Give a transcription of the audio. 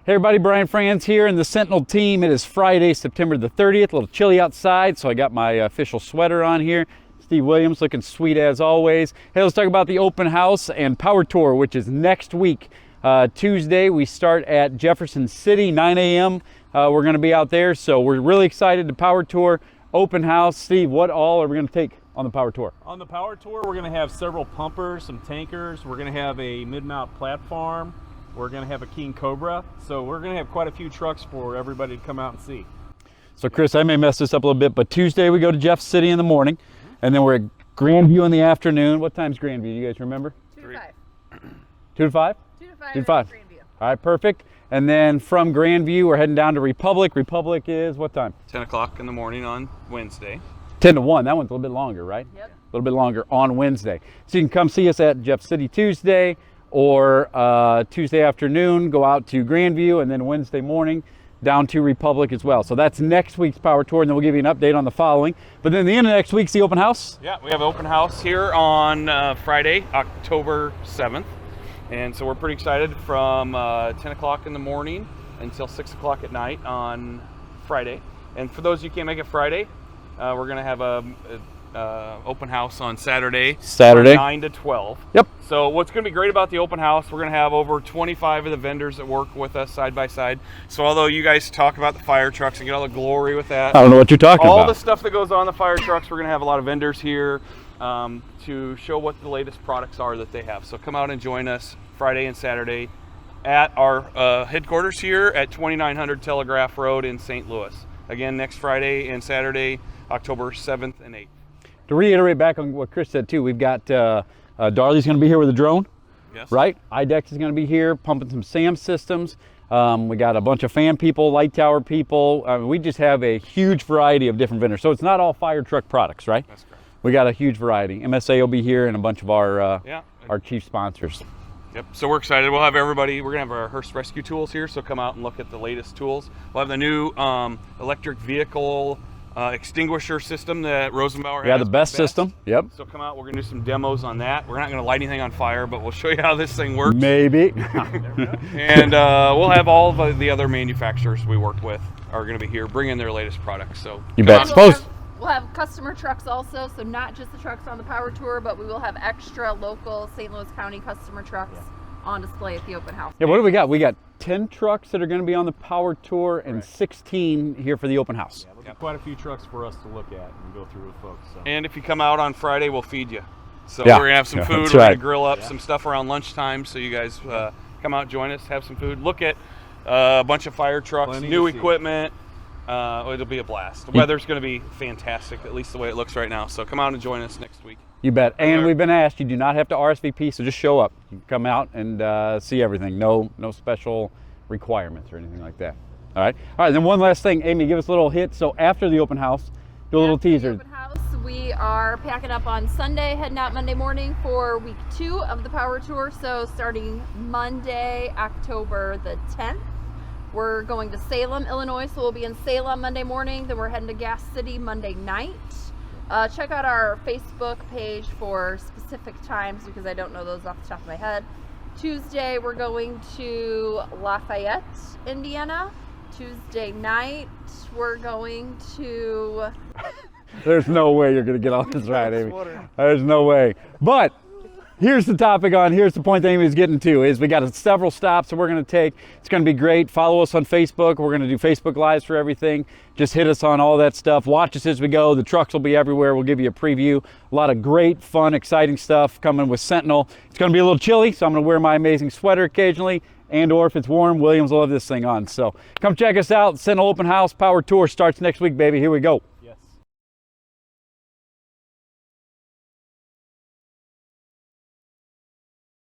Hey everybody, Brian Franz here and the Sentinel team. It is Friday, September the 30th, a little chilly outside, so I got my official sweater on here. Steve Williams looking sweet as always. Hey, let's talk about the open house and power tour, which is next week. Tuesday, we start at Jefferson City, 9 a.m. We're gonna be out there, so we're really excited to power tour, open house. Steve, what all are we gonna take on the power tour? On the power tour, we're gonna have several pumpers, some tankers. We're gonna have a mid-mount platform. We're going to have a King Cobra, so we're going to have quite a few trucks for everybody to come out and see. So Chris, I may mess this up a little bit, but Tuesday we go to Jeff City in the morning, and then we're at Grandview in the afternoon. What time's Grandview? You guys remember? 2 to 5. 2 to 5? 2 to 5. 2 to 5. Grandview. All right, perfect. And then from Grandview, we're heading down to Republic. Republic is what time? 10 o'clock in the morning on Wednesday. 10 to 1. That one's a little bit longer, right? Yep. A little bit longer on Wednesday. So you can come see us at Jeff City Tuesday, or Tuesday afternoon, go out to Grandview, and then Wednesday morning down to Republic as well. So that's next week's power tour, and then we'll give you an update on the following. But then the end of next week's the open house. Yeah, we have an open house here on Friday, October 7th. And so we're pretty excited from 10 o'clock in the morning until 6 o'clock at night on Friday. And for those who can't make it Friday, we're going to have a open house on Saturday from 9 to 12. Yep. So what's going to be great about the open house, we're going to have over 25 of the vendors that work with us side by side. So although you guys talk about the fire trucks and get all the glory with that, I don't know what you're talking all about. the stuff that goes on the fire trucks, we're going to have a lot of vendors here to show what the latest products are that they have. So come out and join us Friday and Saturday at our headquarters here at 2900 Telegraph Road in St. Louis. Again, next Friday and Saturday, October 7th and 8th. To reiterate back on what Chris said too, we've got Darley's going to be here with a drone, Yes. right? IDEX is going to be here pumping some SAM systems. We got a bunch of fan people, light tower people. We just have a huge variety of different vendors. So it's not all fire truck products, right? That's correct. We got a huge variety. MSA will be here and a bunch of our chief sponsors. Yep, so we're excited. We'll have everybody, we're going to have our Hearst Rescue tools here, so come out and look at the latest tools. We'll have the new electric vehicle extinguisher system that Rosenbauer has. Yeah, the best system. Yep. So come out, we're going to do some demos on that. We're not going to light anything on fire, but we'll show you how this thing works. Maybe. And we'll have all of the other manufacturers we worked with are going to be here bringing their latest products. So You come bet. out. Suppose. We'll have customer trucks also, so not just the trucks on the power tour, but we will have extra local St. Louis County customer trucks on display at the open house. Yeah, what do we got? We got 10 trucks that are going to be on the power tour and 16 here for the open house. Yeah, there'll be quite a few trucks for us to look at and go through with folks. So. And if you come out on Friday, we'll feed you. So Yeah. we're going to have some Yeah, food. that's We're going right. to grill up some stuff around lunchtime, so you guys come out, join us, have some food. Look at a bunch of fire trucks, Plenty new to see. equipment. It'll be a blast. The weather's going to be fantastic, at least the way it looks right now. So come out and join us next week. You bet. And Sure. we've been asked, you do not have to RSVP, so just show up. You can come out and see everything. No special requirements or anything like that. All right. All right, then one last thing. Amy, give us a little hit. So after the open house, do a little After the teaser. open house, we are packing up on Sunday, heading out Monday morning for week 2 of the power tour. So starting Monday, October the 10th, we're going to Salem, Illinois. So we'll be in Salem Monday morning. Then we're heading to Gas City Monday night. Check out our Facebook page for specific times because I don't know those off the top of my head. Tuesday, we're going to Lafayette, Indiana. Tuesday night, we're going to... There's no way you're going to get all this right, Amy. There's no way. But here's the topic here's the point that Amy's getting to, is we got several stops that we're going to take. It's going to be great. Follow us on Facebook. We're going to do Facebook Lives for everything. Just hit us on all that stuff. Watch us as we go. The trucks will be everywhere. We'll give you a preview. A lot of great, fun, exciting stuff coming with Sentinel. It's going to be a little chilly, so I'm going to wear my amazing sweater occasionally. And or if it's warm, Williams will have this thing on. So come check us out. Sentinel Open House Power Tour starts next week, baby. Here we go.